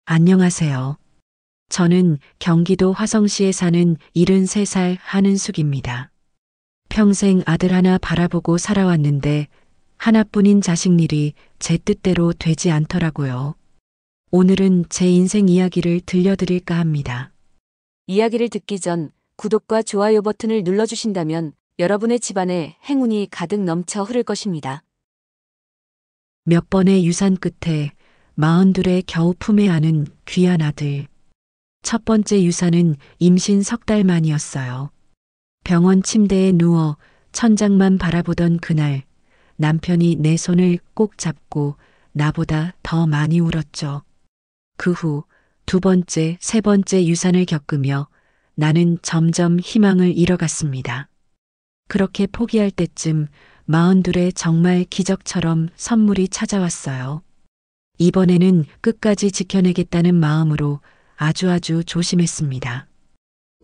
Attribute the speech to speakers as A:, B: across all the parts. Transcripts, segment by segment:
A: 안녕하세요. 저는 경기도 화성시에 사는 73살 한은숙입니다. 평생 아들 하나 바라보고 살아왔는데 하나뿐인 자식 일이 제 뜻대로 되지 않더라고요. 오늘은 제 인생 이야기를 들려드릴까 합니다.
B: 이야기를 듣기 전 구독과 좋아요 버튼을 눌러주신다면 여러분의 집안에 행운이 가득 넘쳐 흐를 것입니다.
A: 몇 번의 유산 끝에 42에 겨우 품에 안은 귀한 아들. 첫 번째 유산은 임신 3달 만이었어요. 병원 침대에 누워 천장만 바라보던 그날 남편이 내 손을 꼭 잡고 나보다 더 많이 울었죠. 그 후 2번째, 3번째 유산을 겪으며 나는 점점 희망을 잃어갔습니다. 그렇게 포기할 때쯤 42에 정말 기적처럼 선물이 찾아왔어요. 이번에는 끝까지 지켜내겠다는 마음으로 아주 조심했습니다.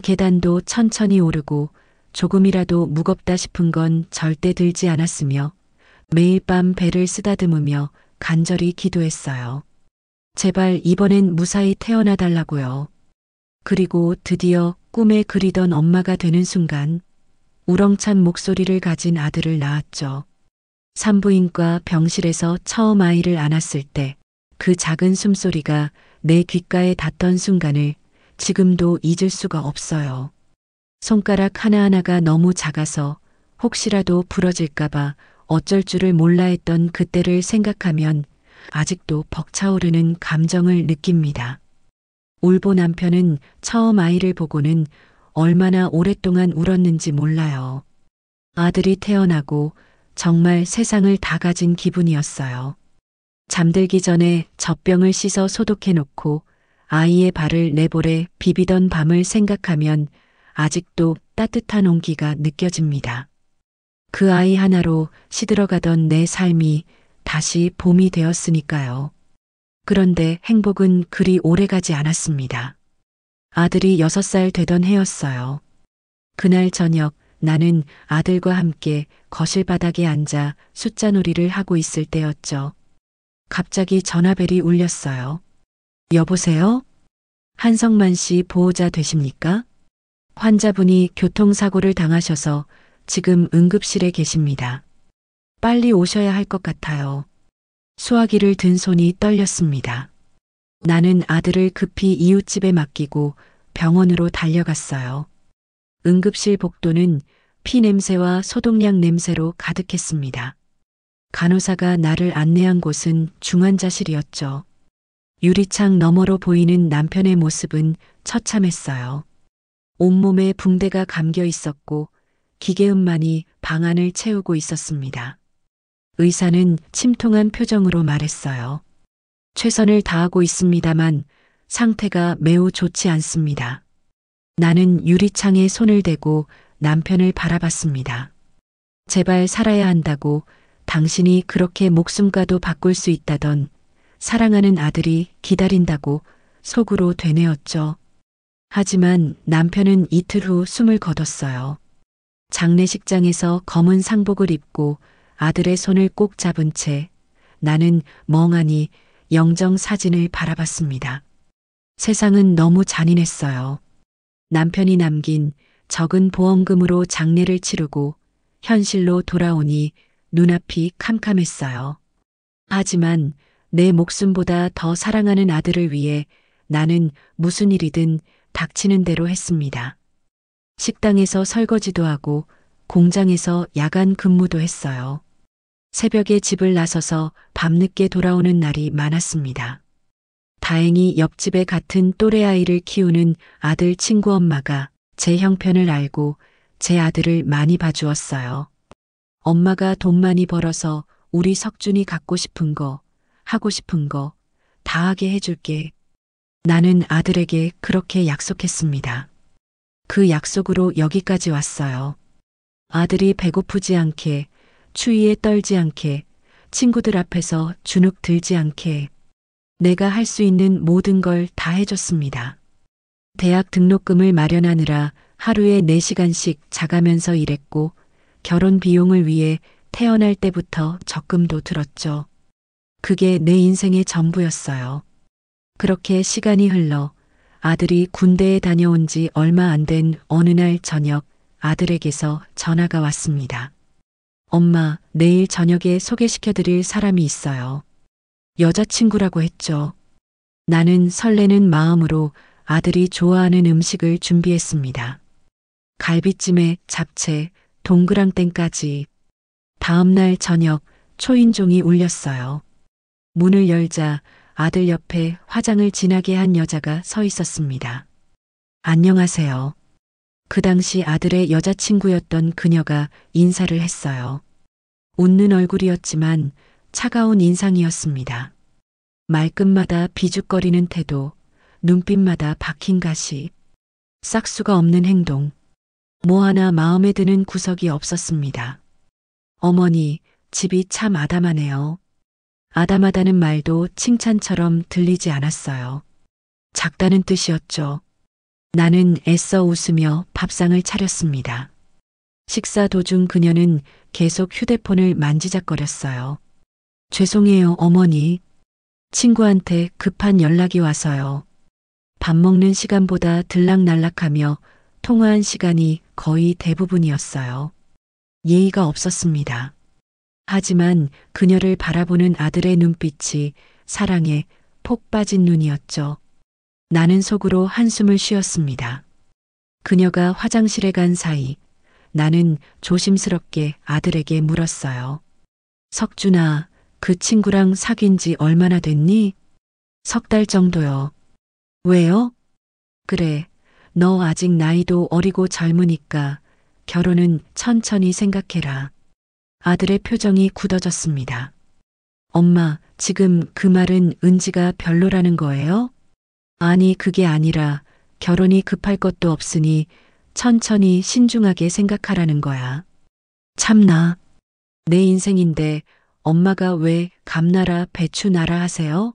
A: 계단도 천천히 오르고 조금이라도 무겁다 싶은 건 절대 들지 않았으며 매일 밤 배를 쓰다듬으며 간절히 기도했어요. 제발 이번엔 무사히 태어나 달라고요. 그리고 드디어 꿈에 그리던 엄마가 되는 순간 우렁찬 목소리를 가진 아들을 낳았죠. 산부인과 병실에서 처음 아이를 안았을 때 그 작은 숨소리가 내 귓가에 닿던 순간을 지금도 잊을 수가 없어요. 손가락 하나하나가 너무 작아서 혹시라도 부러질까봐 어쩔 줄을 몰라 했던 그때를 생각하면 아직도 벅차오르는 감정을 느낍니다. 울보 남편은 처음 아이를 보고는 얼마나 오랫동안 울었는지 몰라요. 아들이 태어나고 정말 세상을 다 가진 기분이었어요. 잠들기 전에 젖병을 씻어 소독해 놓고 아이의 발을 내 볼에 비비던 밤을 생각하면 아직도 따뜻한 온기가 느껴집니다. 그 아이 하나로 시들어가던 내 삶이 다시 봄이 되었으니까요. 그런데 행복은 그리 오래가지 않았습니다. 아들이 6살 되던 해였어요. 그날 저녁 나는 아들과 함께 거실 바닥에 앉아 숫자놀이를 하고 있을 때였죠. 갑자기 전화벨이 울렸어요. 여보세요? 한성만 씨 보호자 되십니까? 환자분이 교통사고를 당하셔서 지금 응급실에 계십니다. 빨리 오셔야 할 것 같아요. 수화기를 든 손이 떨렸습니다. 나는 아들을 급히 이웃집에 맡기고 병원으로 달려갔어요. 응급실 복도는 피 냄새와 소독약 냄새로 가득했습니다. 간호사가 나를 안내한 곳은 중환자실이었죠. 유리창 너머로 보이는 남편의 모습은 처참했어요. 온몸에 붕대가 감겨 있었고 기계음만이 방 안을 채우고 있었습니다. 의사는 침통한 표정으로 말했어요. 최선을 다하고 있습니다만 상태가 매우 좋지 않습니다. 나는 유리창에 손을 대고 남편을 바라봤습니다. 제발 살아야 한다고 당신이 그렇게 목숨과도 바꿀 수 있다던 사랑하는 아들이 기다린다고 속으로 되뇌었죠. 하지만 남편은 이틀 후 숨을 거뒀어요. 장례식장에서 검은 상복을 입고 아들의 손을 꼭 잡은 채 나는 멍하니 영정 사진을 바라봤습니다. 세상은 너무 잔인했어요. 남편이 남긴 적은 보험금으로 장례를 치르고 현실로 돌아오니 눈앞이 캄캄했어요. 하지만 내 목숨보다 더 사랑하는 아들을 위해 나는 무슨 일이든 닥치는 대로 했습니다. 식당에서 설거지도 하고 공장에서 야간 근무도 했어요. 새벽에 집을 나서서 밤늦게 돌아오는 날이 많았습니다. 다행히 옆집에 같은 또래 아이를 키우는 아들 친구 엄마가 제 형편을 알고 제 아들을 많이 봐주었어요. 엄마가 돈 많이 벌어서 우리 석준이 갖고 싶은 거, 하고 싶은 거 다 하게 해줄게. 나는 아들에게 그렇게 약속했습니다. 그 약속으로 여기까지 왔어요. 아들이 배고프지 않게, 추위에 떨지 않게, 친구들 앞에서 주눅 들지 않게 내가 할 수 있는 모든 걸 다 해줬습니다. 대학 등록금을 마련하느라 하루에 4시간씩 자가면서 일했고 결혼 비용을 위해 태어날 때부터 적금도 들었죠. 그게 내 인생의 전부였어요. 그렇게 시간이 흘러 아들이 군대에 다녀온 지 얼마 안 된 어느 날 저녁 아들에게서 전화가 왔습니다. 엄마, 내일 저녁에 소개시켜드릴 사람이 있어요. 여자친구라고 했죠. 나는 설레는 마음으로 아들이 좋아하는 음식을 준비했습니다. 갈비찜에 잡채, 동그랑땡까지. 다음 날 저녁 초인종이 울렸어요. 문을 열자 아들 옆에 화장을 진하게 한 여자가 서 있었습니다. 안녕하세요. 그 당시 아들의 여자친구였던 그녀가 인사를 했어요. 웃는 얼굴이었지만 차가운 인상이었습니다. 말끝마다 비죽거리는 태도, 눈빛마다 박힌 가시, 싹수가 없는 행동, 뭐 하나 마음에 드는 구석이 없었습니다. 어머니, 집이 참 아담하네요. 아담하다는 말도 칭찬처럼 들리지 않았어요. 작다는 뜻이었죠. 나는 애써 웃으며 밥상을 차렸습니다. 식사 도중 그녀는 계속 휴대폰을 만지작거렸어요. 죄송해요, 어머니. 친구한테 급한 연락이 와서요. 밥 먹는 시간보다 들락날락하며 통화한 시간이 거의 대부분이었어요. 예의가 없었습니다. 하지만 그녀를 바라보는 아들의 눈빛이 사랑에 폭 빠진 눈이었죠. 나는 속으로 한숨을 쉬었습니다. 그녀가 화장실에 간 사이 나는 조심스럽게 아들에게 물었어요. 석준아, 그 친구랑 사귄 지 얼마나 됐니? 3달 정도요. 왜요? 그래, 너 아직 나이도 어리고 젊으니까 결혼은 천천히 생각해라. 아들의 표정이 굳어졌습니다. 엄마, 지금 그 말은 은지가 별로라는 거예요? 아니, 그게 아니라 결혼이 급할 것도 없으니 천천히 신중하게 생각하라는 거야. 참나, 내 인생인데 엄마가 왜 감나라 배추나라 하세요?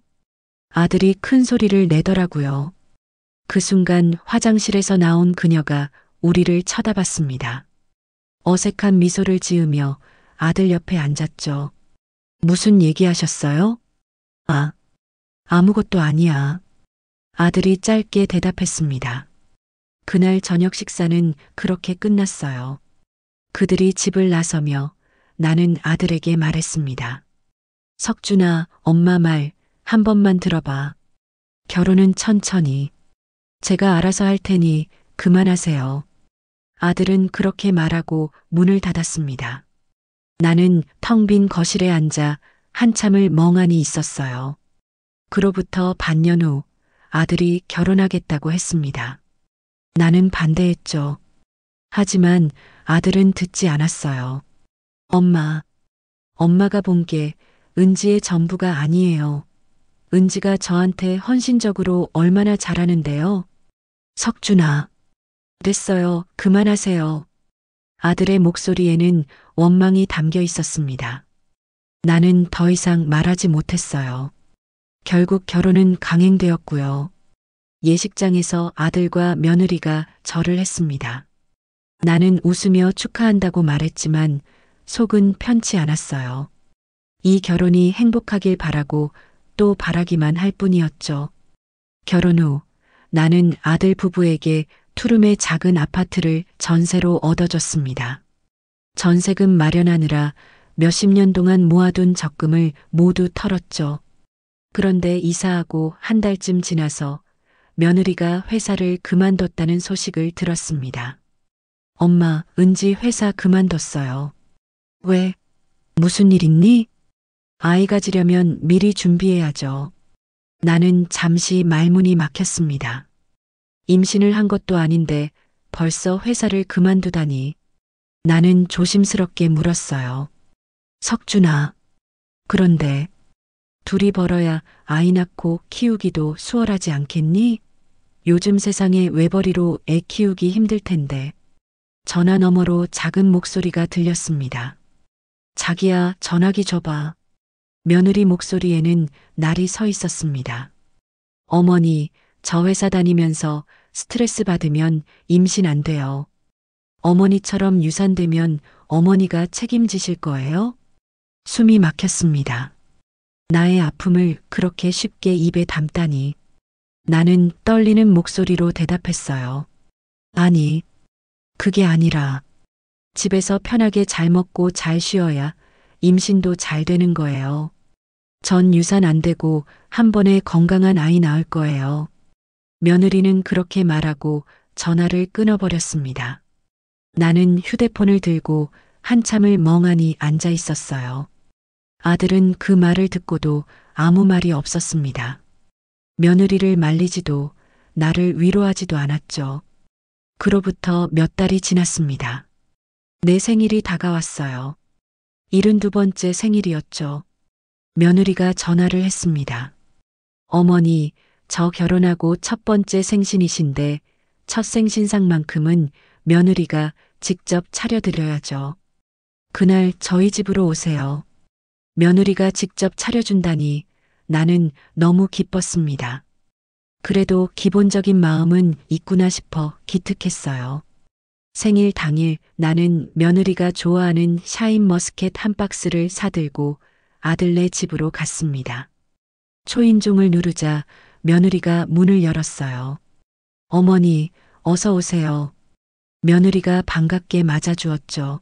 A: 아들이 큰 소리를 내더라고요. 그 순간 화장실에서 나온 그녀가 우리를 쳐다봤습니다. 어색한 미소를 지으며 아들 옆에 앉았죠. 무슨 얘기하셨어요? 아, 아무것도 아니야. 아들이 짧게 대답했습니다. 그날 저녁 식사는 그렇게 끝났어요. 그들이 집을 나서며 나는 아들에게 말했습니다. 석준아, 엄마 말 한 번만 들어봐. 결혼은 천천히. 제가 알아서 할 테니 그만하세요. 아들은 그렇게 말하고 문을 닫았습니다. 나는 텅 빈 거실에 앉아 한참을 멍하니 있었어요. 그로부터 반년 후 아들이 결혼하겠다고 했습니다. 나는 반대했죠. 하지만 아들은 듣지 않았어요. 엄마가 본 게 은지의 전부가 아니에요. 은지가 저한테 헌신적으로 얼마나 잘하는데요. 석준아. 됐어요. 그만하세요. 아들의 목소리에는 원망이 담겨 있었습니다. 나는 더 이상 말하지 못했어요. 결국 결혼은 강행되었고요. 예식장에서 아들과 며느리가 절을 했습니다. 나는 웃으며 축하한다고 말했지만 속은 편치 않았어요. 이 결혼이 행복하길 바라고 또 바라기만 할 뿐이었죠. 결혼 후 나는 아들 부부에게 투룸의 작은 아파트를 전세로 얻어줬습니다. 전세금 마련하느라 몇십 년 동안 모아둔 적금을 모두 털었죠. 그런데 이사하고 한 달쯤 지나서 며느리가 회사를 그만뒀다는 소식을 들었습니다. 엄마, 은지 회사 그만뒀어요. 왜? 무슨 일 있니? 아이 가지려면 미리 준비해야죠. 나는 잠시 말문이 막혔습니다. 임신을 한 것도 아닌데 벌써 회사를 그만두다니. 나는 조심스럽게 물었어요. 석준아. 그런데 둘이 벌어야 아이 낳고 키우기도 수월하지 않겠니? 요즘 세상에 외벌이로 애 키우기 힘들 텐데. 전화 너머로 작은 목소리가 들렸습니다. 자기야, 전화기 줘봐. 며느리 목소리에는 날이 서 있었습니다. 어머니, 저 회사 다니면서 스트레스 받으면 임신 안 돼요. 어머니처럼 유산되면 어머니가 책임지실 거예요? 숨이 막혔습니다. 나의 아픔을 그렇게 쉽게 입에 담다니. 나는 떨리는 목소리로 대답했어요. 아니, 그게 아니라 집에서 편하게 잘 먹고 잘 쉬어야 임신도 잘 되는 거예요. 전 유산 안 되고 한 번에 건강한 아이 낳을 거예요. 며느리는 그렇게 말하고 전화를 끊어버렸습니다. 나는 휴대폰을 들고 한참을 멍하니 앉아 있었어요. 아들은 그 말을 듣고도 아무 말이 없었습니다. 며느리를 말리지도 나를 위로하지도 않았죠. 그로부터 몇 달이 지났습니다. 내 생일이 다가왔어요. 72번째 생일이었죠. 며느리가 전화를 했습니다. 어머니, 저 결혼하고 첫 번째 생신이신데 첫 생신상만큼은 며느리가 직접 차려드려야죠. 그날 저희 집으로 오세요. 며느리가 직접 차려준다니 나는 너무 기뻤습니다. 그래도 기본적인 마음은 있구나 싶어 기특했어요. 생일 당일 나는 며느리가 좋아하는 샤인머스켓 한 박스를 사들고 아들네 집으로 갔습니다. 초인종을 누르자 며느리가 문을 열었어요. 어머니, 어서 오세요. 며느리가 반갑게 맞아주었죠.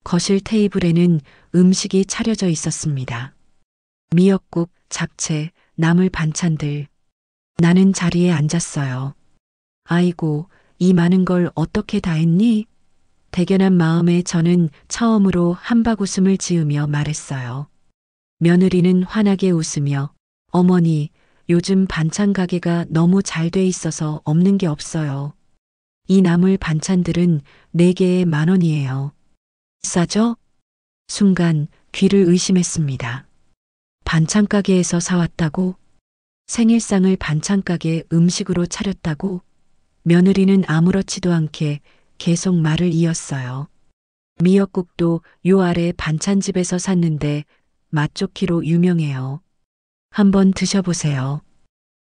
A: 거실 테이블에는 음식이 차려져 있었습니다. 미역국, 잡채, 나물 반찬들. 나는 자리에 앉았어요. 아이고, 이 많은 걸 어떻게 다 했니? 대견한 마음에 저는 처음으로 한박웃음을 지으며 말했어요. 며느리는 환하게 웃으며 어머니, 요즘 반찬 가게가 너무 잘 돼 있어서 없는 게 없어요. 이 나물 반찬들은 4개에 10,000원이에요. 싸죠? 순간 귀를 의심했습니다. 반찬 가게에서 사왔다고? 생일상을 반찬 가게 음식으로 차렸다고? 며느리는 아무렇지도 않게 계속 말을 이었어요. 미역국도 요 아래 반찬집에서 샀는데 맛 좋기로 유명해요. 한번 드셔보세요.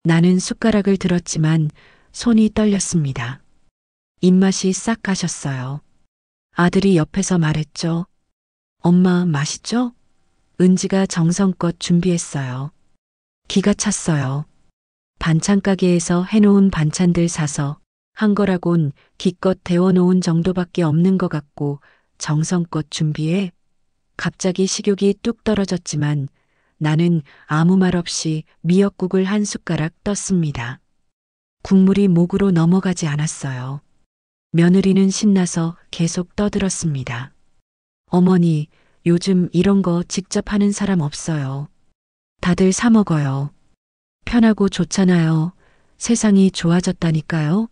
A: 나는 숟가락을 들었지만 손이 떨렸습니다. 입맛이 싹 가셨어요. 아들이 옆에서 말했죠. 엄마 맛있죠? 은지가 정성껏 준비했어요. 기가 찼어요. 반찬 가게에서 해놓은 반찬들 사서 한 거라곤 기껏 데워놓은 정도밖에 없는 것 같고 정성껏 준비해? 갑자기 식욕이 뚝 떨어졌지만 나는 아무 말 없이 미역국을 한 숟가락 떴습니다. 국물이 목으로 넘어가지 않았어요. 며느리는 신나서 계속 떠들었습니다. 어머니, 요즘 이런 거 직접 하는 사람 없어요. 다들 사 먹어요. 편하고 좋잖아요. 세상이 좋아졌다니까요.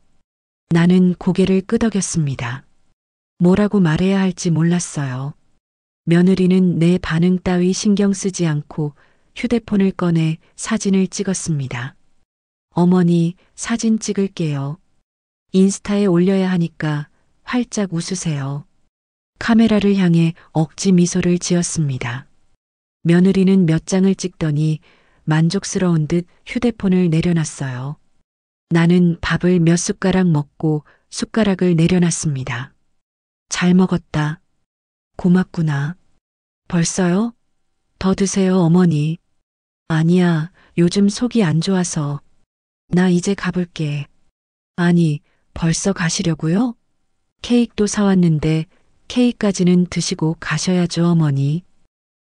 A: 나는 고개를 끄덕였습니다. 뭐라고 말해야 할지 몰랐어요. 며느리는 내 반응 따위 신경 쓰지 않고 휴대폰을 꺼내 사진을 찍었습니다. 어머니, 사진 찍을게요. 인스타에 올려야 하니까 활짝 웃으세요. 카메라를 향해 억지 미소를 지었습니다. 며느리는 몇 장을 찍더니 만족스러운 듯 휴대폰을 내려놨어요. 나는 밥을 몇 숟가락 먹고 숟가락을 내려놨습니다. 잘 먹었다. 고맙구나. 벌써요? 더 드세요, 어머니. 아니야, 요즘 속이 안 좋아서. 나 이제 가볼게. 아니, 벌써 가시려고요? 케이크도 사왔는데 케이크까지는 드시고 가셔야죠, 어머니.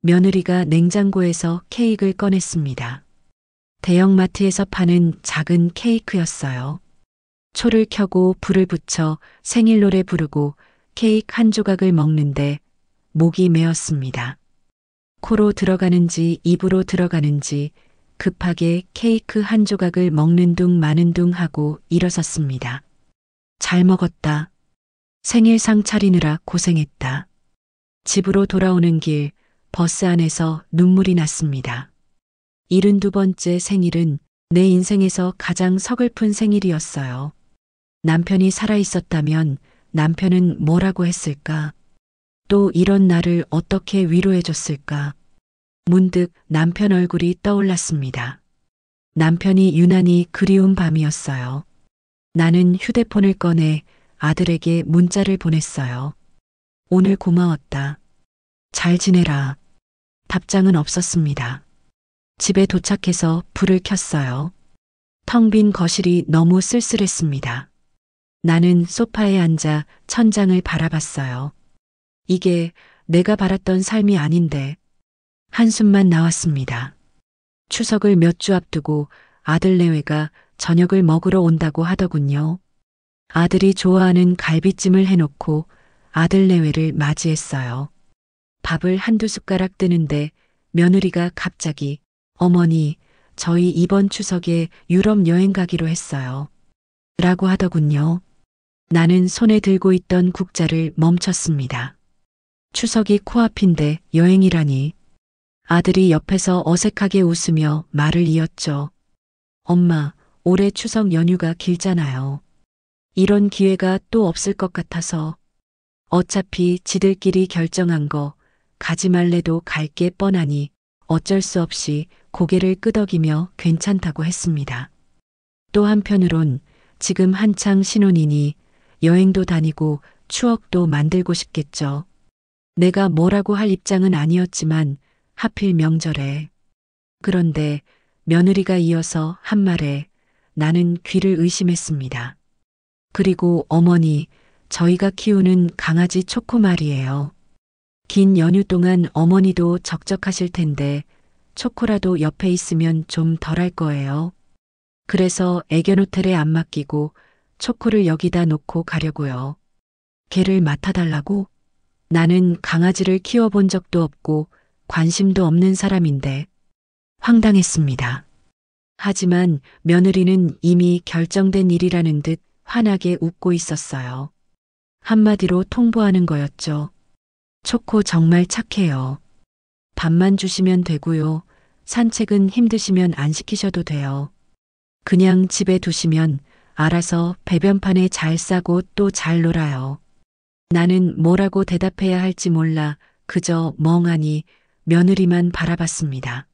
A: 며느리가 냉장고에서 케이크를 꺼냈습니다. 대형마트에서 파는 작은 케이크였어요. 초를 켜고 불을 붙여 생일 노래 부르고 케이크 한 조각을 먹는데 목이 메었습니다. 코로 들어가는지 입으로 들어가는지 급하게 케이크 한 조각을 먹는 둥 마는 둥 하고 일어섰습니다. 잘 먹었다. 생일상 차리느라 고생했다. 집으로 돌아오는 길 버스 안에서 눈물이 났습니다. 72번째 생일은 내 인생에서 가장 서글픈 생일이었어요. 남편이 살아있었다면 남편은 뭐라고 했을까? 또 이런 나를 어떻게 위로해 줬을까? 문득 남편 얼굴이 떠올랐습니다. 남편이 유난히 그리운 밤이었어요. 나는 휴대폰을 꺼내 아들에게 문자를 보냈어요. 오늘 고마웠다. 잘 지내라. 답장은 없었습니다. 집에 도착해서 불을 켰어요. 텅 빈 거실이 너무 쓸쓸했습니다. 나는 소파에 앉아 천장을 바라봤어요. 이게 내가 바랐던 삶이 아닌데. 한숨만 나왔습니다. 추석을 몇 주 앞두고 아들 내외가 저녁을 먹으러 온다고 하더군요. 아들이 좋아하는 갈비찜을 해놓고 아들 내외를 맞이했어요. 밥을 한두 숟가락 뜨는데 며느리가 갑자기 어머니, 저희 이번 추석에 유럽 여행 가기로 했어요. 라고 하더군요. 나는 손에 들고 있던 국자를 멈췄습니다. 추석이 코앞인데 여행이라니. 아들이 옆에서 어색하게 웃으며 말을 이었죠. 엄마, 올해 추석 연휴가 길잖아요. 이런 기회가 또 없을 것 같아서. 어차피 지들끼리 결정한 거 가지 말래도 갈 게 뻔하니 어쩔 수 없이 고개를 끄덕이며 괜찮다고 했습니다. 또 한편으론 지금 한창 신혼이니 여행도 다니고 추억도 만들고 싶겠죠. 내가 뭐라고 할 입장은 아니었지만 하필 명절에. 그런데 며느리가 이어서 한 말에 나는 귀를 의심했습니다. 그리고 어머니, 저희가 키우는 강아지 초코 말이에요. 긴 연휴 동안 어머니도 적적하실 텐데 초코라도 옆에 있으면 좀 덜할 거예요. 그래서 애견 호텔에 안 맡기고 초코를 여기다 놓고 가려고요. 걔를 맡아달라고? 나는 강아지를 키워본 적도 없고 관심도 없는 사람인데 황당했습니다. 하지만 며느리는 이미 결정된 일이라는 듯 환하게 웃고 있었어요. 한마디로 통보하는 거였죠. 초코 정말 착해요. 밥만 주시면 되고요. 산책은 힘드시면 안 시키셔도 돼요. 그냥 집에 두시면 알아서 배변판에 잘 싸고 또 잘 놀아요. 나는 뭐라고 대답해야 할지 몰라 그저 멍하니 며느리만 바라봤습니다.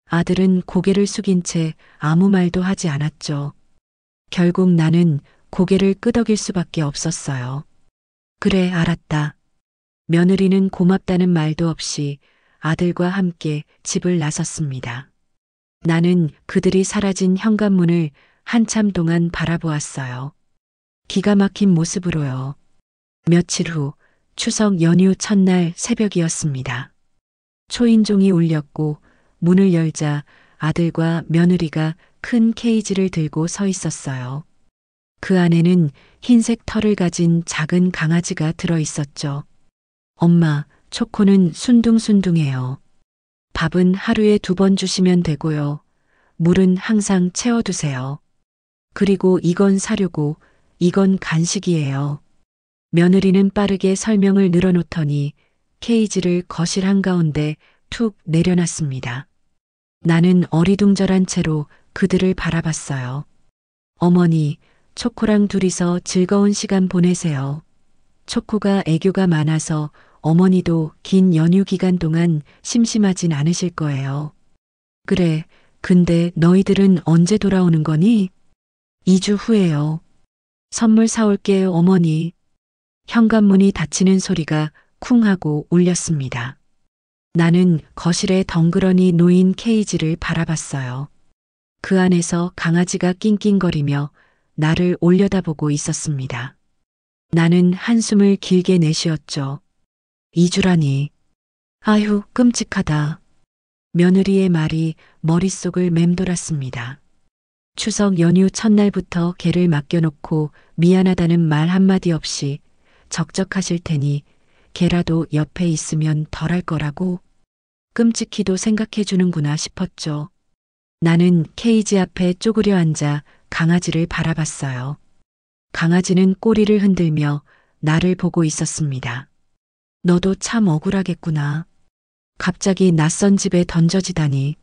A: 아들은 고개를 숙인 채 아무 말도 하지 않았죠. 결국 나는 고개를 끄덕일 수밖에 없었어요. 그래, 알았다. 며느리는 고맙다는 말도 없이 아들과 함께 집을 나섰습니다. 나는 그들이 사라진 현관문을 한참 동안 바라보았어요. 기가 막힌 모습으로요. 며칠 후 추석 연휴 첫날 새벽이었습니다. 초인종이 울렸고 문을 열자 아들과 며느리가 큰 케이지를 들고 서 있었어요. 그 안에는 흰색 털을 가진 작은 강아지가 들어 있었죠. 엄마, 초코는 순둥순둥해요. 밥은 하루에 2번 주시면 되고요. 물은 항상 채워두세요. 그리고 이건 사료고 이건 간식이에요. 며느리는 빠르게 설명을 늘어놓더니 케이지를 거실 한가운데 툭 내려놨습니다. 나는 어리둥절한 채로 그들을 바라봤어요. 어머니, 초코랑 둘이서 즐거운 시간 보내세요. 초코가 애교가 많아서 어머니도 긴 연휴 기간 동안 심심하진 않으실 거예요. 그래, 근데 너희들은 언제 돌아오는 거니? 2주 후에요. 선물 사올게요, 어머니. 현관문이 닫히는 소리가 쿵 하고 울렸습니다. 나는 거실에 덩그러니 놓인 케이지를 바라봤어요. 그 안에서 강아지가 낑낑거리며 나를 올려다보고 있었습니다. 나는 한숨을 길게 내쉬었죠. 2주라니. 아휴, 끔찍하다. 며느리의 말이 머릿속을 맴돌았습니다. 추석 연휴 첫날부터 개를 맡겨놓고 미안하다는 말 한마디 없이 적적하실 테니 개라도 옆에 있으면 덜할 거라고 끔찍히도 생각해 주는구나 싶었죠. 나는 케이지 앞에 쪼그려 앉아 강아지를 바라봤어요. 강아지는 꼬리를 흔들며 나를 보고 있었습니다. 너도 참 억울하겠구나. 갑자기 낯선 집에 던져지다니.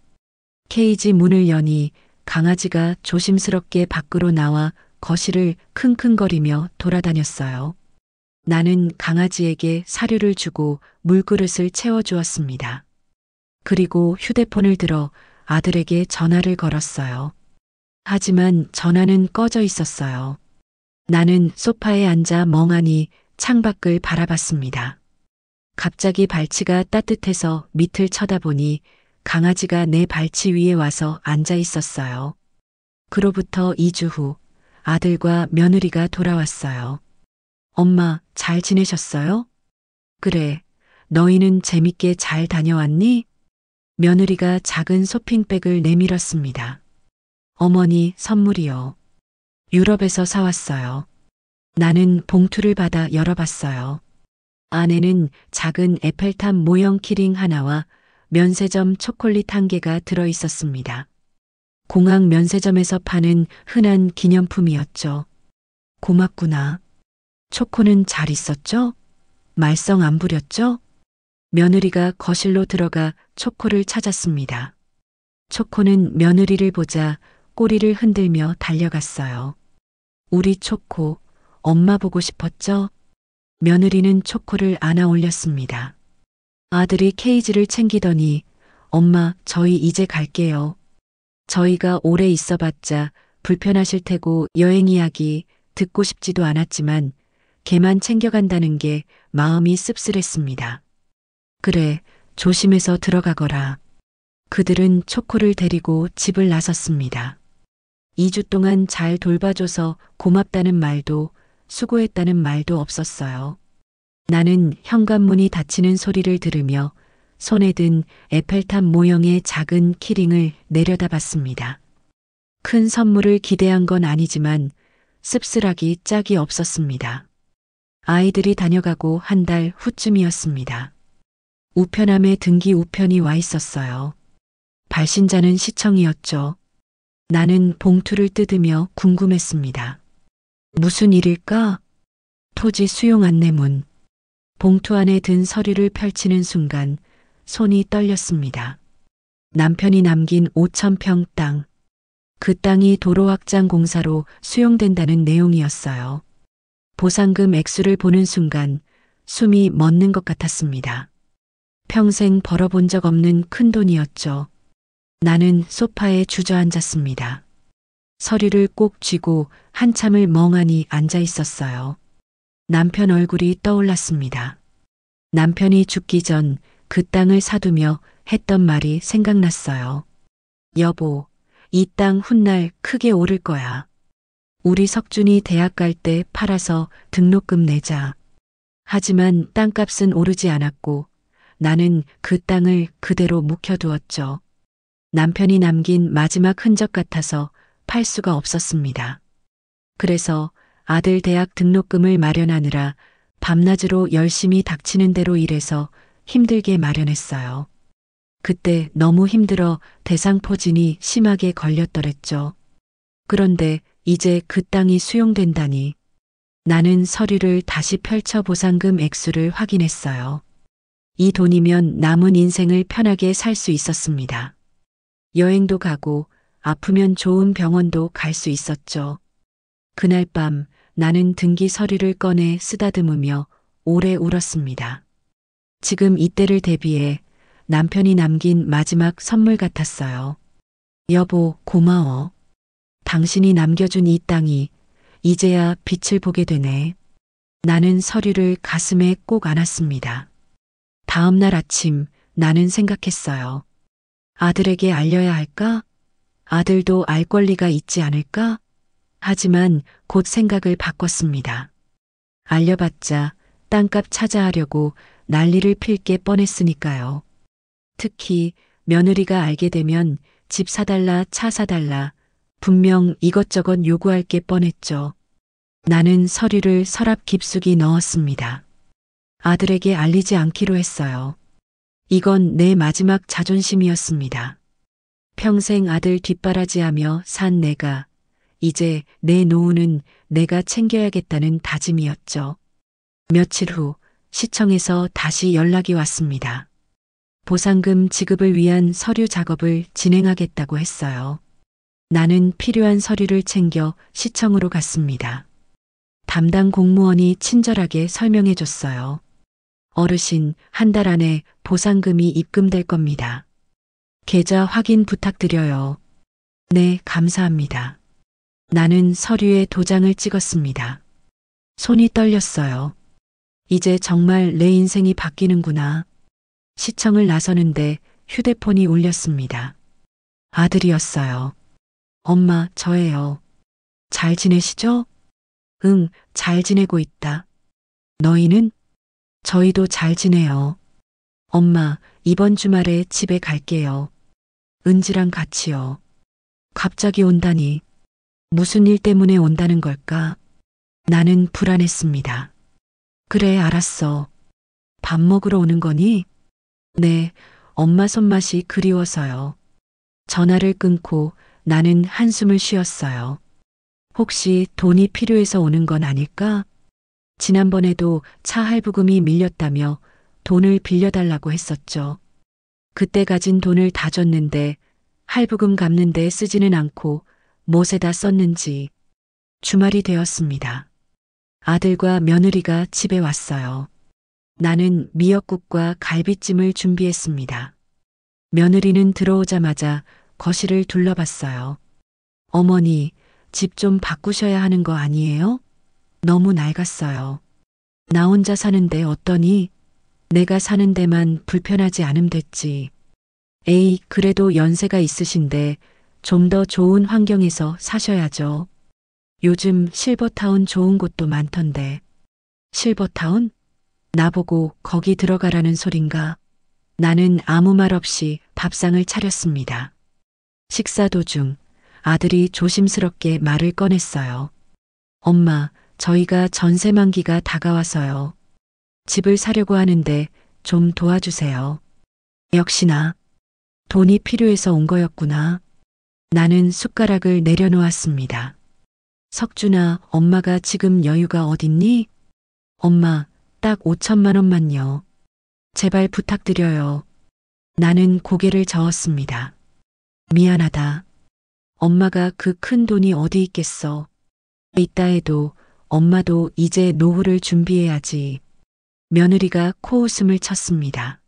A: 케이지 문을 여니 강아지가 조심스럽게 밖으로 나와 거실을 킁킁거리며 돌아다녔어요. 나는 강아지에게 사료를 주고 물그릇을 채워주었습니다. 그리고 휴대폰을 들어 아들에게 전화를 걸었어요. 하지만 전화는 꺼져 있었어요. 나는 소파에 앉아 멍하니 창밖을 바라봤습니다. 갑자기 발치가 따뜻해서 밑을 쳐다보니 강아지가 내 발치 위에 와서 앉아 있었어요. 그로부터 2주 후 아들과 며느리가 돌아왔어요. 엄마, 잘 지내셨어요? 그래. 너희는 재밌게 잘 다녀왔니? 며느리가 작은 쇼핑백을 내밀었습니다. 어머니, 선물이요. 유럽에서 사왔어요. 나는 봉투를 받아 열어봤어요. 안에는 작은 에펠탑 모형 키링 하나와 면세점 초콜릿 한 개가 들어 있었습니다. 공항 면세점에서 파는 흔한 기념품이었죠. 고맙구나. 초코는 잘 있었죠? 말썽 안 부렸죠? 며느리가 거실로 들어가 초코를 찾았습니다. 초코는 며느리를 보자 꼬리를 흔들며 달려갔어요. 우리 초코, 엄마 보고 싶었죠? 며느리는 초코를 안아 올렸습니다. 아들이 케이지를 챙기더니 엄마, 저희 이제 갈게요. 저희가 오래 있어봤자 불편하실 테고 여행 이야기 듣고 싶지도 않았지만 걔만 챙겨간다는 게 마음이 씁쓸했습니다. 그래, 조심해서 들어가거라. 그들은 초코를 데리고 집을 나섰습니다. 2주 동안 잘 돌봐줘서 고맙다는 말도 수고했다는 말도 없었어요. 나는 현관문이 닫히는 소리를 들으며 손에 든 에펠탑 모형의 작은 키링을 내려다봤습니다. 큰 선물을 기대한 건 아니지만 씁쓸하기 짝이 없었습니다. 아이들이 다녀가고 한 달 후쯤이었습니다. 우편함에 등기 우편이 와 있었어요. 발신자는 시청이었죠. 나는 봉투를 뜯으며 궁금했습니다. 무슨 일일까? 토지 수용 안내문. 봉투 안에 든 서류를 펼치는 순간 손이 떨렸습니다. 남편이 남긴 5,000평 땅. 그 땅이 도로 확장 공사로 수용된다는 내용이었어요. 보상금 액수를 보는 순간 숨이 멎는 것 같았습니다. 평생 벌어본 적 없는 큰 돈이었죠. 나는 소파에 주저앉았습니다. 서류를 꼭 쥐고 한참을 멍하니 앉아 있었어요. 남편 얼굴이 떠올랐습니다. 남편이 죽기 전 그 땅을 사두며 했던 말이 생각났어요. 여보, 이 땅 훗날 크게 오를 거야. 우리 석준이 대학 갈 때 팔아서 등록금 내자. 하지만 땅값은 오르지 않았고 나는 그 땅을 그대로 묵혀두었죠. 남편이 남긴 마지막 흔적 같아서 팔 수가 없었습니다. 그래서 아들 대학 등록금을 마련하느라 밤낮으로 열심히 닥치는 대로 일해서 힘들게 마련했어요. 그때 너무 힘들어 대상포진이 심하게 걸렸더랬죠. 그런데 이제 그 땅이 수용된다니. 나는 서류를 다시 펼쳐 보상금 액수를 확인했어요. 이 돈이면 남은 인생을 편하게 살 수 있었습니다. 여행도 가고 아프면 좋은 병원도 갈 수 있었죠. 그날 밤 나는 등기 서류를 꺼내 쓰다듬으며 오래 울었습니다. 지금 이때를 대비해 남편이 남긴 마지막 선물 같았어요. 여보, 고마워. 당신이 남겨준 이 땅이 이제야 빛을 보게 되네. 나는 서류를 가슴에 꼭 안았습니다. 다음 날 아침 나는 생각했어요. 아들에게 알려야 할까? 아들도 알 권리가 있지 않을까? 하지만 곧 생각을 바꿨습니다. 알려봤자 땅값 찾아하려고 난리를 필 게 뻔했으니까요. 특히 며느리가 알게 되면 집 사달라, 차 사달라, 분명 이것저것 요구할 게 뻔했죠. 나는 서류를 서랍 깊숙이 넣었습니다. 아들에게 알리지 않기로 했어요. 이건 내 마지막 자존심이었습니다. 평생 아들 뒷바라지하며 산 내가 이제 내 노후는 내가 챙겨야겠다는 다짐이었죠. 며칠 후 시청에서 다시 연락이 왔습니다. 보상금 지급을 위한 서류 작업을 진행하겠다고 했어요. 나는 필요한 서류를 챙겨 시청으로 갔습니다. 담당 공무원이 친절하게 설명해 줬어요. 어르신, 한 달 안에 보상금이 입금될 겁니다. 계좌 확인 부탁드려요. 네, 감사합니다. 나는 서류에 도장을 찍었습니다. 손이 떨렸어요. 이제 정말 내 인생이 바뀌는구나. 시청을 나서는데 휴대폰이 울렸습니다. 아들이었어요. 엄마, 저예요. 잘 지내시죠? 응, 잘 지내고 있다. 너희는? 저희도 잘 지내요. 엄마, 이번 주말에 집에 갈게요. 은지랑 같이요. 갑자기 온다니. 무슨 일 때문에 온다는 걸까? 나는 불안했습니다. 그래, 알았어. 밥 먹으러 오는 거니? 네, 엄마 손맛이 그리워서요. 전화를 끊고 나는 한숨을 쉬었어요. 혹시 돈이 필요해서 오는 건 아닐까? 지난번에도 차 할부금이 밀렸다며 돈을 빌려달라고 했었죠. 그때 가진 돈을 다 줬는데 할부금 갚는데 쓰지는 않고 못에다 썼는지 주말이 되었습니다. 아들과 며느리가 집에 왔어요. 나는 미역국과 갈비찜을 준비했습니다. 며느리는 들어오자마자 거실을 둘러봤어요. 어머니, 집 좀 바꾸셔야 하는 거 아니에요? 너무 낡았어요. 나 혼자 사는데 어떠니? 내가 사는 데만 불편하지 않음 됐지. 에이, 그래도 연세가 있으신데 좀 더 좋은 환경에서 사셔야죠. 요즘 실버타운 좋은 곳도 많던데. 실버타운? 나보고 거기 들어가라는 소린가? 나는 아무 말 없이 밥상을 차렸습니다. 식사 도중 아들이 조심스럽게 말을 꺼냈어요. 엄마, 저희가 전세 만기가 다가와서요. 집을 사려고 하는데 좀 도와주세요. 역시나 돈이 필요해서 온 거였구나. 나는 숟가락을 내려놓았습니다. 석준아, 엄마가 지금 여유가 어딨니? 엄마, 딱 5천만 원만요. 제발 부탁드려요. 나는 고개를 저었습니다. 미안하다. 엄마가 그 큰 돈이 어디 있겠어. 있다 해도 엄마도 이제 노후를 준비해야지. 며느리가 코웃음을 쳤습니다.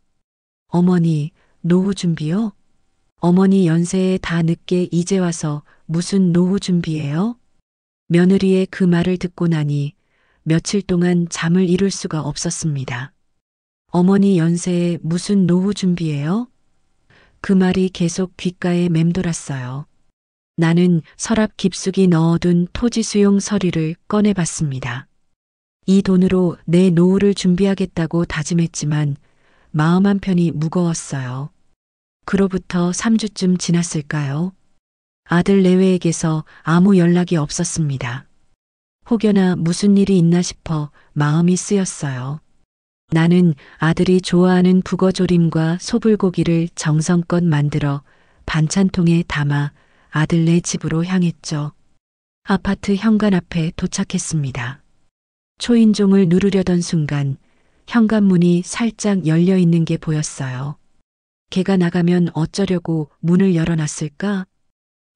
A: 어머니, 노후 준비요? 어머니 연세에 다 늦게 이제 와서 무슨 노후 준비예요? 며느리의 그 말을 듣고 나니 며칠 동안 잠을 이룰 수가 없었습니다. 어머니 연세에 무슨 노후 준비예요? 그 말이 계속 귓가에 맴돌았어요. 나는 서랍 깊숙이 넣어둔 토지 수용 서류를 꺼내봤습니다. 이 돈으로 내 노후를 준비하겠다고 다짐했지만 마음 한편이 무거웠어요. 그로부터 3주쯤 지났을까요? 아들 내외에게서 아무 연락이 없었습니다. 혹여나 무슨 일이 있나 싶어 마음이 쓰였어요. 나는 아들이 좋아하는 북어조림과 소불고기를 정성껏 만들어 반찬통에 담아 아들네 집으로 향했죠. 아파트 현관 앞에 도착했습니다. 초인종을 누르려던 순간 현관문이 살짝 열려 있는 게 보였어요. 걔가 나가면 어쩌려고 문을 열어놨을까?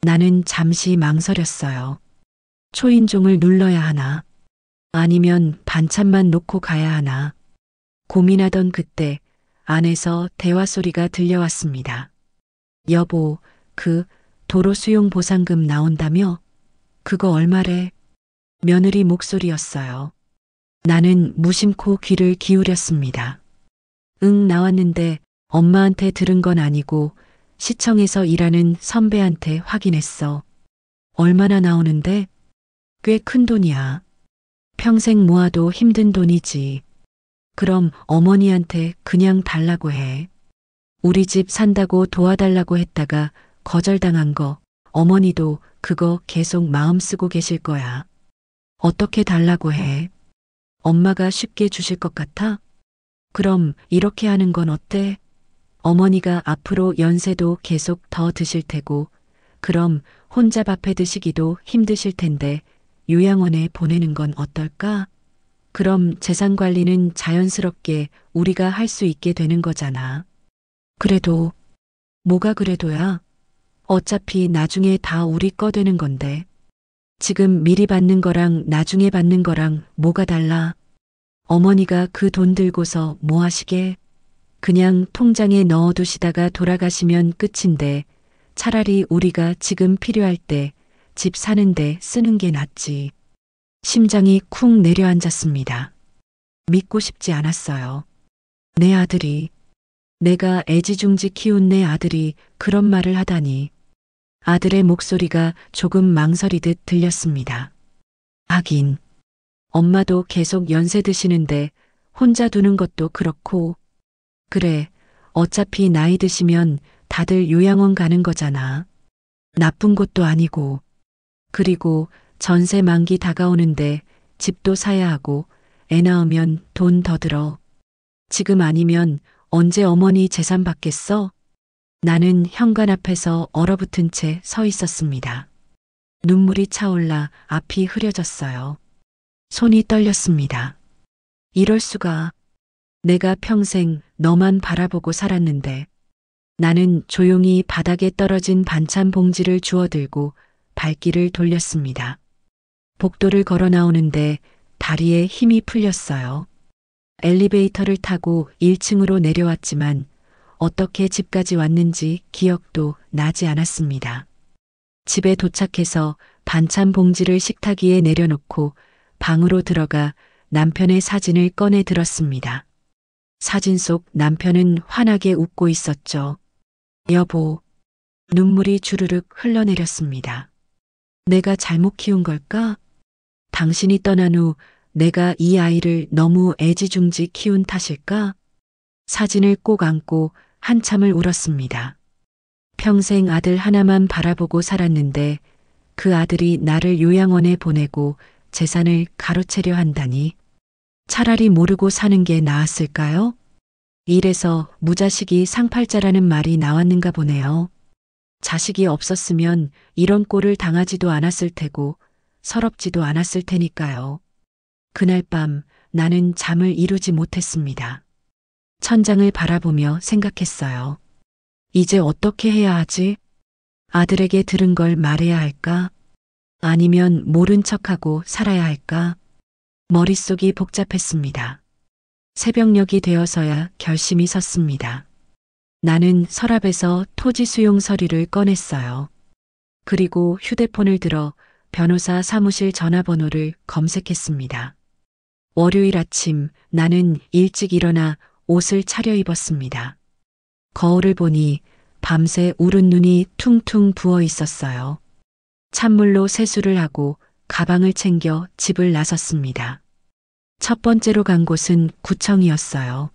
A: 나는 잠시 망설였어요. 초인종을 눌러야 하나? 아니면 반찬만 놓고 가야 하나? 고민하던 그때 안에서 대화 소리가 들려왔습니다. 여보, 그 도로 수용 보상금 나온다며? 그거 얼마래? 며느리 목소리였어요. 나는 무심코 귀를 기울였습니다. 응, 나왔는데 엄마한테 들은 건 아니고 시청에서 일하는 선배한테 확인했어. 얼마나 나오는데? 꽤 큰 돈이야. 평생 모아도 힘든 돈이지. 그럼 어머니한테 그냥 달라고 해. 우리 집 산다고 도와달라고 했다가 거절당한 거, 어머니도 그거 계속 마음 쓰고 계실 거야. 어떻게 달라고 해? 엄마가 쉽게 주실 것 같아? 그럼 이렇게 하는 건 어때? 어머니가 앞으로 연세도 계속 더 드실 테고, 그럼 혼자 밥해 드시기도 힘드실 텐데 요양원에 보내는 건 어떨까? 그럼 재산 관리는 자연스럽게 우리가 할 수 있게 되는 거잖아. 그래도, 뭐가 그래도야? 어차피 나중에 다 우리 거 되는 건데. 지금 미리 받는 거랑 나중에 받는 거랑 뭐가 달라? 어머니가 그 돈 들고서 뭐 하시게? 그냥 통장에 넣어두시다가 돌아가시면 끝인데 차라리 우리가 지금 필요할 때 집 사는데 쓰는 게 낫지. 심장이 쿵 내려앉았습니다. 믿고 싶지 않았어요. 내 아들이, 내가 애지중지 키운 내 아들이 그런 말을 하다니. 아들의 목소리가 조금 망설이듯 들렸습니다. 하긴, 엄마도 계속 연세 드시는데 혼자 두는 것도 그렇고. 그래, 어차피 나이 드시면 다들 요양원 가는 거잖아. 나쁜 것도 아니고. 그리고 전세 만기 다가오는데 집도 사야 하고 애 낳으면 돈 더 들어. 지금 아니면 언제 어머니 재산 받겠어? 나는 현관 앞에서 얼어붙은 채 서 있었습니다. 눈물이 차올라 앞이 흐려졌어요. 손이 떨렸습니다. 이럴 수가. 내가 평생 너만 바라보고 살았는데. 나는 조용히 바닥에 떨어진 반찬 봉지를 주워들고 발길을 돌렸습니다. 복도를 걸어 나오는데 다리에 힘이 풀렸어요. 엘리베이터를 타고 1층으로 내려왔지만 어떻게 집까지 왔는지 기억도 나지 않았습니다. 집에 도착해서 반찬 봉지를 식탁 위에 내려놓고 방으로 들어가 남편의 사진을 꺼내 들었습니다. 사진 속 남편은 환하게 웃고 있었죠. 여보, 눈물이 주르륵 흘러내렸습니다. 내가 잘못 키운 걸까? 당신이 떠난 후 내가 이 아이를 너무 애지중지 키운 탓일까? 사진을 꼭 안고 한참을 울었습니다. 평생 아들 하나만 바라보고 살았는데 그 아들이 나를 요양원에 보내고 재산을 가로채려 한다니. 차라리 모르고 사는 게 나았을까요? 이래서 무자식이 상팔자라는 말이 나왔는가 보네요. 자식이 없었으면 이런 꼴을 당하지도 않았을 테고 서럽지도 않았을 테니까요. 그날 밤 나는 잠을 이루지 못했습니다. 천장을 바라보며 생각했어요. 이제 어떻게 해야 하지? 아들에게 들은 걸 말해야 할까? 아니면 모른 척하고 살아야 할까? 머릿속이 복잡했습니다. 새벽녘이 되어서야 결심이 섰습니다. 나는 서랍에서 토지 수용 서류를 꺼냈어요. 그리고 휴대폰을 들어 변호사 사무실 전화번호를 검색했습니다. 월요일 아침 나는 일찍 일어나 옷을 차려입었습니다. 거울을 보니 밤새 울은 눈이 퉁퉁 부어 있었어요. 찬물로 세수를 하고 가방을 챙겨 집을 나섰습니다. 첫 번째로 간 곳은 구청이었어요.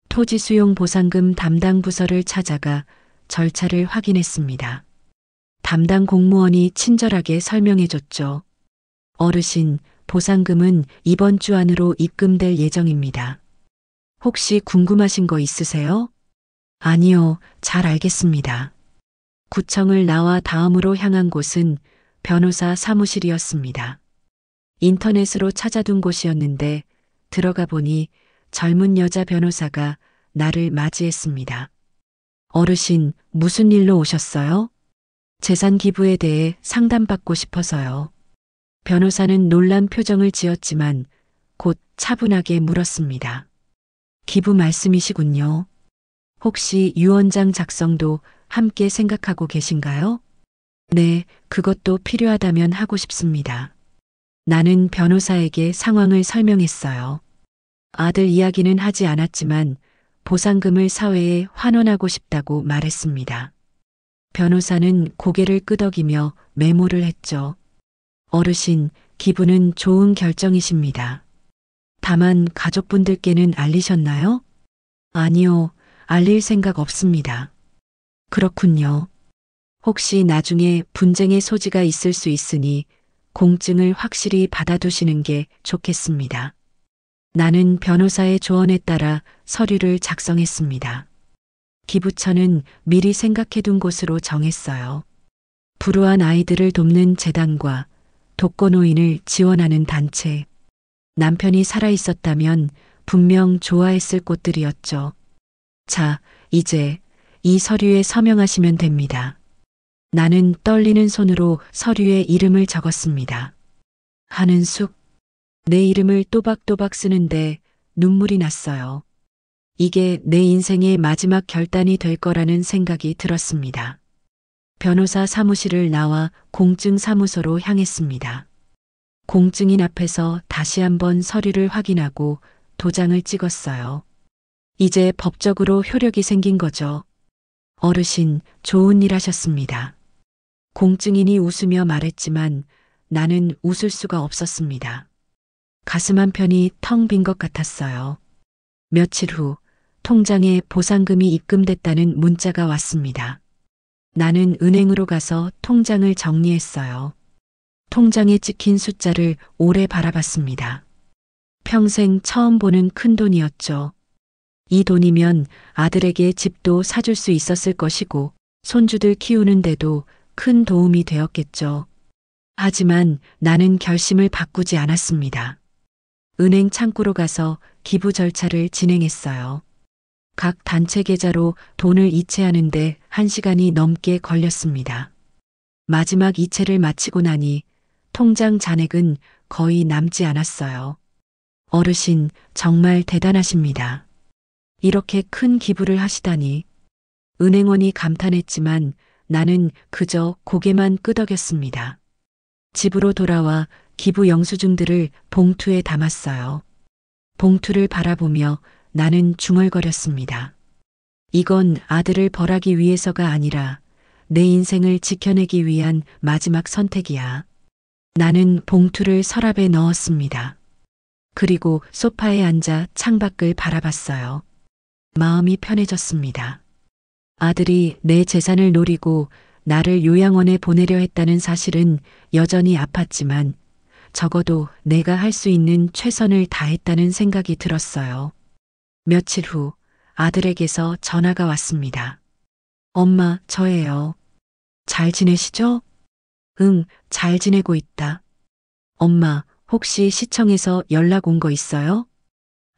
A: 토지 수용 보상금 담당 부서를 찾아가 절차를 확인했습니다. 담당 공무원이 친절하게 설명해줬죠. 어르신, 보상금은 이번 주 안으로 입금될 예정입니다. 혹시 궁금하신 거 있으세요? 아니요, 잘 알겠습니다. 구청을 나와 다음으로 향한 곳은 변호사 사무실이었습니다. 인터넷으로 찾아둔 곳이었는데 들어가 보니 젊은 여자 변호사가 나를 맞이했습니다. 어르신, 무슨 일로 오셨어요? 재산 기부에 대해 상담받고 싶어서요. 변호사는 놀란 표정을 지었지만 곧 차분하게 물었습니다. 기부 말씀이시군요. 혹시 유언장 작성도 함께 생각하고 계신가요? 네, 그것도 필요하다면 하고 싶습니다. 나는 변호사에게 상황을 설명했어요. 아들 이야기는 하지 않았지만 보상금을 사회에 환원하고 싶다고 말했습니다. 변호사는 고개를 끄덕이며 메모를 했죠. 어르신, 기부는 좋은 결정이십니다. 다만 가족분들께는 알리셨나요? 아니요, 알릴 생각 없습니다. 그렇군요. 혹시 나중에 분쟁의 소지가 있을 수 있으니 공증을 확실히 받아두시는 게 좋겠습니다. 나는 변호사의 조언에 따라 서류를 작성했습니다. 기부처는 미리 생각해둔 곳으로 정했어요. 불우한 아이들을 돕는 재단과 독거노인을 지원하는 단체. 남편이 살아있었다면 분명 좋아했을 곳들이었죠. 자, 이제 이 서류에 서명하시면 됩니다. 나는 떨리는 손으로 서류에 이름을 적었습니다. 한은숙. 내 이름을 또박또박 쓰는데 눈물이 났어요. 이게 내 인생의 마지막 결단이 될 거라는 생각이 들었습니다. 변호사 사무실을 나와 공증사무소로 향했습니다. 공증인 앞에서 다시 한번 서류를 확인하고 도장을 찍었어요. 이제 법적으로 효력이 생긴 거죠. 어르신, 좋은 일 하셨습니다. 공증인이 웃으며 말했지만 나는 웃을 수가 없었습니다. 가슴 한편이 텅 빈 것 같았어요. 며칠 후 통장에 보상금이 입금됐다는 문자가 왔습니다. 나는 은행으로 가서 통장을 정리했어요. 통장에 찍힌 숫자를 오래 바라봤습니다. 평생 처음 보는 큰 돈이었죠. 이 돈이면 아들에게 집도 사줄 수 있었을 것이고 손주들 키우는데도 큰 도움이 되었겠죠. 하지만 나는 결심을 바꾸지 않았습니다. 은행 창구로 가서 기부 절차를 진행했어요. 각 단체 계좌로 돈을 이체하는데 1시간이 넘게 걸렸습니다. 마지막 이체를 마치고 나니 통장 잔액은 거의 남지 않았어요. 어르신, 정말 대단하십니다. 이렇게 큰 기부를 하시다니. 은행원이 감탄했지만 나는 그저 고개만 끄덕였습니다. 집으로 돌아와 기부 영수증들을 봉투에 담았어요. 봉투를 바라보며 나는 중얼거렸습니다. 이건 아들을 벌하기 위해서가 아니라 내 인생을 지켜내기 위한 마지막 선택이야. 나는 봉투를 서랍에 넣었습니다. 그리고 소파에 앉아 창밖을 바라봤어요. 마음이 편해졌습니다. 아들이 내 재산을 노리고 나를 요양원에 보내려 했다는 사실은 여전히 아팠지만 적어도 내가 할 수 있는 최선을 다했다는 생각이 들었어요. 며칠 후 아들에게서 전화가 왔습니다. 엄마, 저예요. 잘 지내시죠? 응, 잘 지내고 있다. 엄마, 혹시 시청에서 연락 온 거 있어요?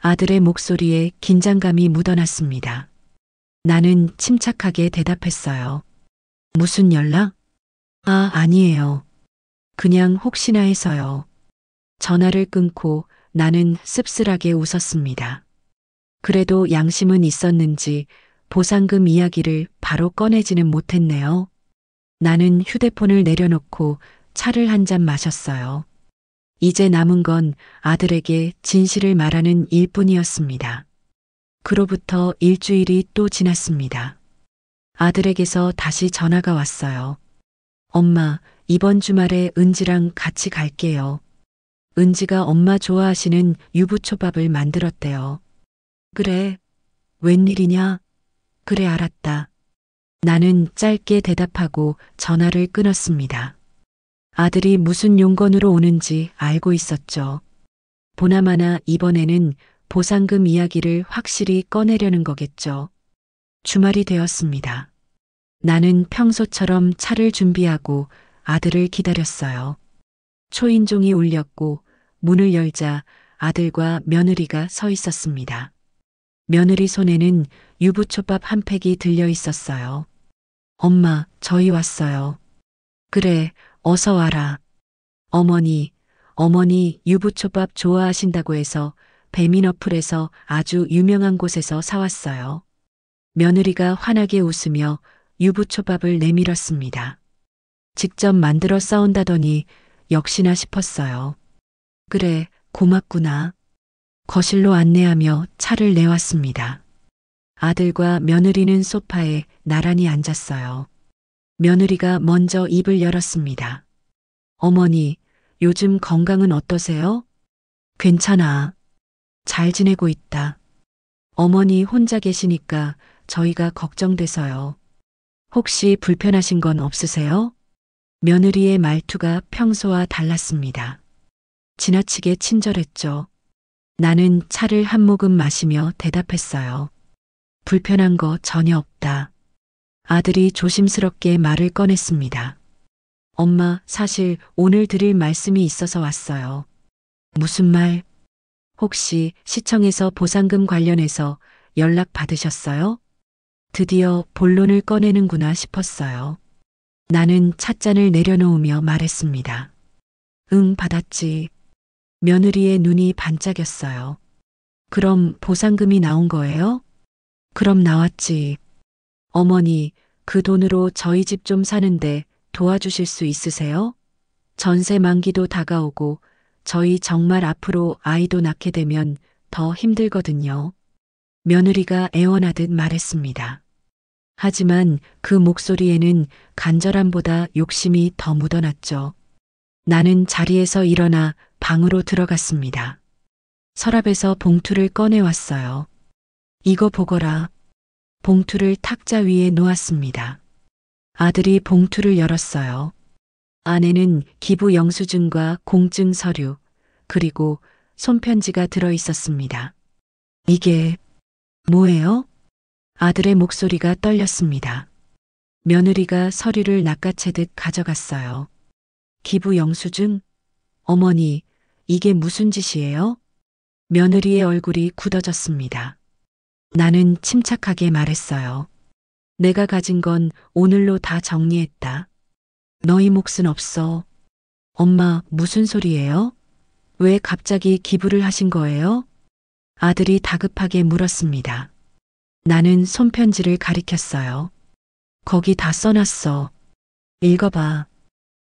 A: 아들의 목소리에 긴장감이 묻어났습니다. 나는 침착하게 대답했어요. 무슨 연락? 아, 아니에요. 그냥 혹시나 해서요. 전화를 끊고 나는 씁쓸하게 웃었습니다. 그래도 양심은 있었는지 보상금 이야기를 바로 꺼내지는 못했네요. 나는 휴대폰을 내려놓고 차를 한 잔 마셨어요. 이제 남은 건 아들에게 진실을 말하는 일뿐이었습니다. 그로부터 일주일이 또 지났습니다. 아들에게서 다시 전화가 왔어요. 엄마, 이번 주말에 은지랑 같이 갈게요. 은지가 엄마 좋아하시는 유부초밥을 만들었대요. 그래. 웬일이냐? 그래, 알았다. 나는 짧게 대답하고 전화를 끊었습니다. 아들이 무슨 용건으로 오는지 알고 있었죠. 보나마나 이번에는 보상금 이야기를 확실히 꺼내려는 거겠죠. 주말이 되었습니다. 나는 평소처럼 차를 준비하고 아들을 기다렸어요. 초인종이 울렸고 문을 열자 아들과 며느리가 서 있었습니다. 며느리 손에는 유부초밥 한 팩이 들려 있었어요. 엄마, 저희 왔어요. 그래, 어서 와라. 어머니 유부초밥 좋아하신다고 해서 배민 어플에서 아주 유명한 곳에서 사왔어요. 며느리가 환하게 웃으며 유부초밥을 내밀었습니다. 직접 만들어 싸온다더니 역시나 싶었어요. 그래, 고맙구나. 거실로 안내하며 차를 내왔습니다. 아들과 며느리는 소파에 나란히 앉았어요. 며느리가 먼저 입을 열었습니다. 어머니, 요즘 건강은 어떠세요? 괜찮아. 잘 지내고 있다. 어머니 혼자 계시니까 저희가 걱정돼서요. 혹시 불편하신 건 없으세요? 며느리의 말투가 평소와 달랐습니다. 지나치게 친절했죠. 나는 차를 한 모금 마시며 대답했어요. 불편한 거 전혀 없다. 아들이 조심스럽게 말을 꺼냈습니다. 엄마, 사실 오늘 드릴 말씀이 있어서 왔어요. 무슨 말? 혹시 시청에서 보상금 관련해서 연락 받으셨어요? 드디어 본론을 꺼내는구나 싶었어요. 나는 찻잔을 내려놓으며 말했습니다. 응, 받았지. 며느리의 눈이 반짝였어요. 그럼 보상금이 나온 거예요? 그럼 나왔지. 어머니, 그 돈으로 저희 집 좀 사는데 도와주실 수 있으세요? 전세 만기도 다가오고 저희 정말 앞으로 아이도 낳게 되면 더 힘들거든요. 며느리가 애원하듯 말했습니다. 하지만 그 목소리에는 간절함보다 욕심이 더 묻어났죠. 나는 자리에서 일어나 방으로 들어갔습니다. 서랍에서 봉투를 꺼내왔어요. 이거 보거라. 봉투를 탁자 위에 놓았습니다. 아들이 봉투를 열었어요. 안에는 기부 영수증과 공증 서류, 그리고 손편지가 들어 있었습니다. 이게 뭐예요? 아들의 목소리가 떨렸습니다. 며느리가 서류를 낚아채듯 가져갔어요. 기부 영수증? 어머니, 이게 무슨 짓이에요? 며느리의 얼굴이 굳어졌습니다. 나는 침착하게 말했어요. 내가 가진 건 오늘로 다 정리했다. 너희 몫은 없어. 엄마, 무슨 소리예요? 왜 갑자기 기부를 하신 거예요? 아들이 다급하게 물었습니다. 나는 손편지를 가리켰어요. 거기 다 써놨어. 읽어봐.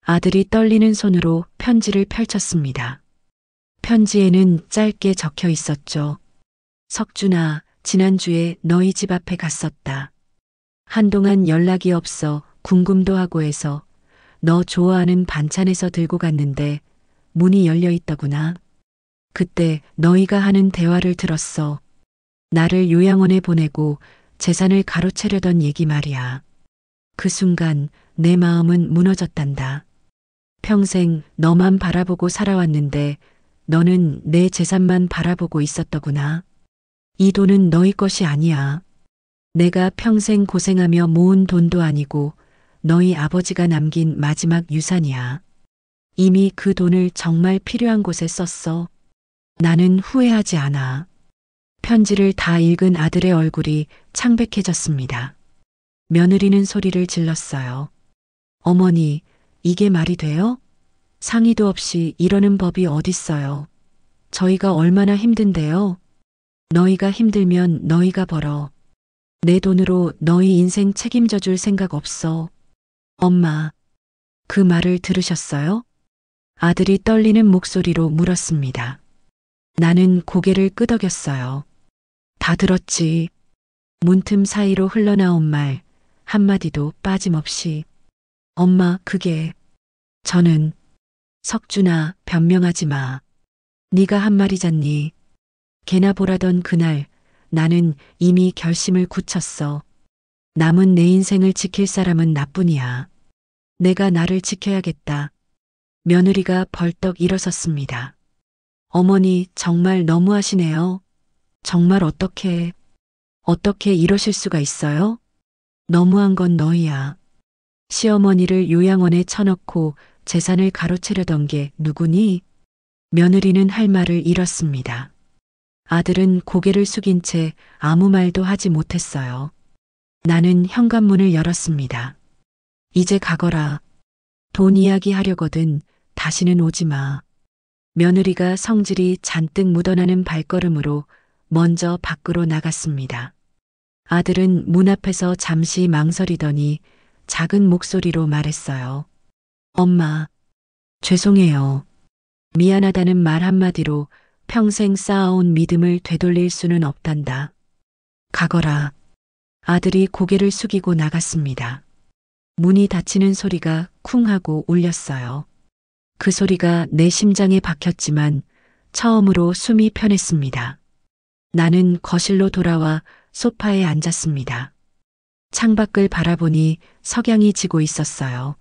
A: 아들이 떨리는 손으로 편지를 펼쳤습니다. 편지에는 짧게 적혀 있었죠. 석준아, 지난주에 너희 집 앞에 갔었다. 한동안 연락이 없어 궁금도 하고 해서 너 좋아하는 반찬에서 들고 갔는데 문이 열려 있더구나. 그때 너희가 하는 대화를 들었어. 나를 요양원에 보내고 재산을 가로채려던 얘기 말이야. 그 순간 내 마음은 무너졌단다. 평생 너만 바라보고 살아왔는데 너는 내 재산만 바라보고 있었더구나. 이 돈은 너희 것이 아니야. 내가 평생 고생하며 모은 돈도 아니고 너희 아버지가 남긴 마지막 유산이야. 이미 그 돈을 정말 필요한 곳에 썼어. 나는 후회하지 않아. 편지를 다 읽은 아들의 얼굴이 창백해졌습니다. 며느리는 소리를 질렀어요. 어머니, 이게 말이 돼요? 상의도 없이 이러는 법이 어딨어요. 저희가 얼마나 힘든데요. 너희가 힘들면 너희가 벌어. 내 돈으로 너희 인생 책임져 줄 생각 없어. 엄마, 그 말을 들으셨어요? 아들이 떨리는 목소리로 물었습니다. 나는 고개를 끄덕였어요. 다 들었지. 문틈 사이로 흘러나온 말 한마디도 빠짐없이. 엄마, 그게 저는 석준아, 변명하지 마. 네가 한 말이잖니. 개나 보라던 그날 나는 이미 결심을 굳혔어. 남은 내 인생을 지킬 사람은 나뿐이야. 내가 나를 지켜야겠다. 며느리가 벌떡 일어섰습니다. 어머니, 정말 너무하시네요. 정말 어떻게 이러실 수가 있어요? 너무한 건 너희야. 시어머니를 요양원에 쳐넣고 재산을 가로채려던 게 누구니? 며느리는 할 말을 잃었습니다. 아들은 고개를 숙인 채 아무 말도 하지 못했어요. 나는 현관문을 열었습니다. 이제 가거라. 돈 이야기 하려거든 다시는 오지 마. 며느리가 성질이 잔뜩 묻어나는 발걸음으로 먼저 밖으로 나갔습니다. 아들은 문 앞에서 잠시 망설이더니 작은 목소리로 말했어요. 엄마, 죄송해요. 미안하다는 말 한마디로 평생 쌓아온 믿음을 되돌릴 수는 없단다. 가거라. 아들이 고개를 숙이고 나갔습니다. 문이 닫히는 소리가 쿵 하고 울렸어요. 그 소리가 내 심장에 박혔지만 처음으로 숨이 편했습니다. 나는 거실로 돌아와 소파에 앉았습니다. 창밖을 바라보니 석양이 지고 있었어요.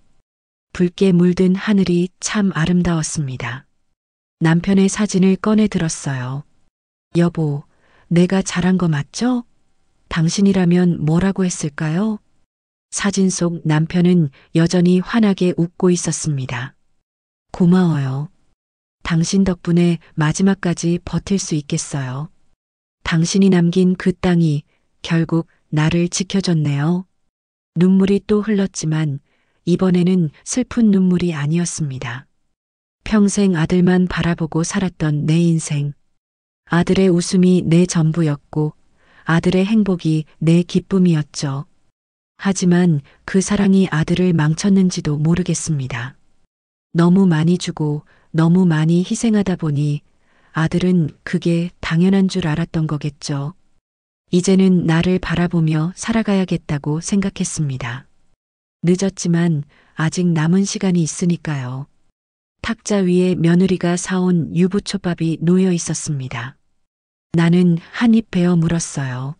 A: 붉게 물든 하늘이 참 아름다웠습니다. 남편의 사진을 꺼내 들었어요. 여보, 내가 잘한 거 맞죠? 당신이라면 뭐라고 했을까요? 사진 속 남편은 여전히 환하게 웃고 있었습니다. 고마워요. 당신 덕분에 마지막까지 버틸 수 있겠어요. 당신이 남긴 그 땅이 결국 나를 지켜줬네요. 눈물이 또 흘렀지만 이번에는 슬픈 눈물이 아니었습니다. 평생 아들만 바라보고 살았던 내 인생. 아들의 웃음이 내 전부였고 아들의 행복이 내 기쁨이었죠. 하지만 그 사랑이 아들을 망쳤는지도 모르겠습니다. 너무 많이 주고 너무 많이 희생하다 보니 아들은 그게 당연한 줄 알았던 거겠죠. 이제는 나를 바라보며 살아가야겠다고 생각했습니다. 늦었지만 아직 남은 시간이 있으니까요. 탁자 위에 며느리가 사온 유부초밥이 놓여 있었습니다. 나는 한 입 베어 물었어요.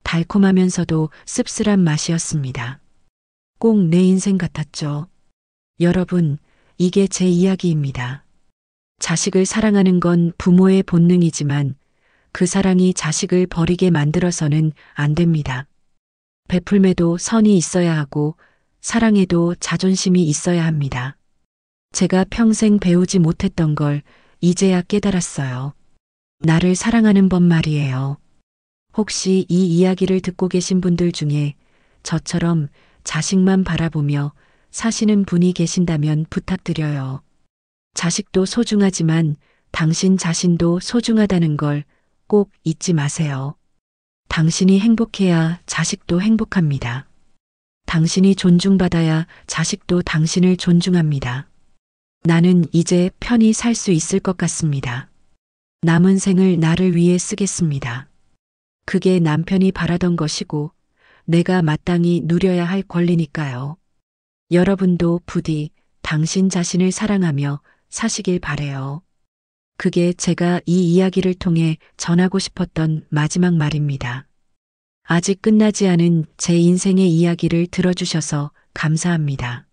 A: 달콤하면서도 씁쓸한 맛이었습니다. 꼭 내 인생 같았죠. 여러분, 이게 제 이야기입니다. 자식을 사랑하는 건 부모의 본능이지만 그 사랑이 자식을 버리게 만들어서는 안 됩니다. 베풀매도 선이 있어야 하고 사랑에도 자존심이 있어야 합니다. 제가 평생 배우지 못했던 걸 이제야 깨달았어요. 나를 사랑하는 법 말이에요. 혹시 이 이야기를 듣고 계신 분들 중에 저처럼 자식만 바라보며 사시는 분이 계신다면 부탁드려요. 자식도 소중하지만 당신 자신도 소중하다는 걸 꼭 잊지 마세요. 당신이 행복해야 자식도 행복합니다. 당신이 존중받아야 자식도 당신을 존중합니다. 나는 이제 편히 살 수 있을 것 같습니다. 남은 생을 나를 위해 쓰겠습니다. 그게 남편이 바라던 것이고 내가 마땅히 누려야 할 권리니까요. 여러분도 부디 당신 자신을 사랑하며 사시길 바래요. 그게 제가 이 이야기를 통해 전하고 싶었던 마지막 말입니다. 아직 끝나지 않은 제 인생의 이야기를 들어주셔서 감사합니다.